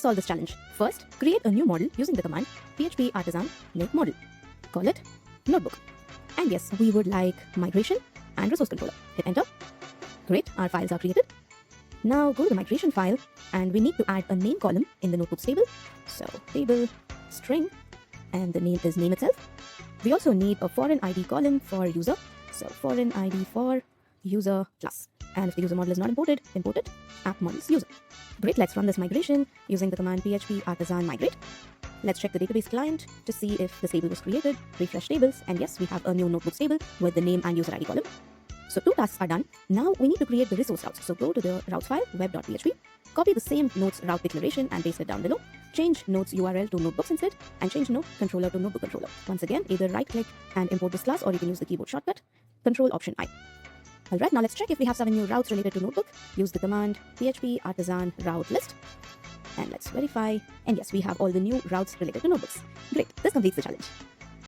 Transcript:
solve this challenge. First, create a new model using the command php artisan make model. Call it notebook. And yes, we would like migration and resource controller. Hit enter. Great, our files are created. Now go to the migration file and we need to add a name column in the notebooks table. So table string and the name is name itself. We also need a foreign ID column for user. So foreign ID for user plus. And if the user model is not imported, import it app models user. Great, let's run this migration using the command php artisan migrate. Let's check the database client to see if this table was created, refresh tables, and yes, we have a new notebooks table with the name and user ID column. So 2 tasks are done. Now we need to create the resource routes. So go to the routes file, web.php, copy the same notes route declaration and paste it down below. Change notes URL to notebooks instead, and change node controller to notebook controller. Once again, either right click and import this class, or you can use the keyboard shortcut, Control Option I. Alright, now let's check if we have 7 new routes related to notebook. Use the command php artisan route list. And let's verify. And yes, we have all the new routes related to notebooks. Great, this completes the challenge.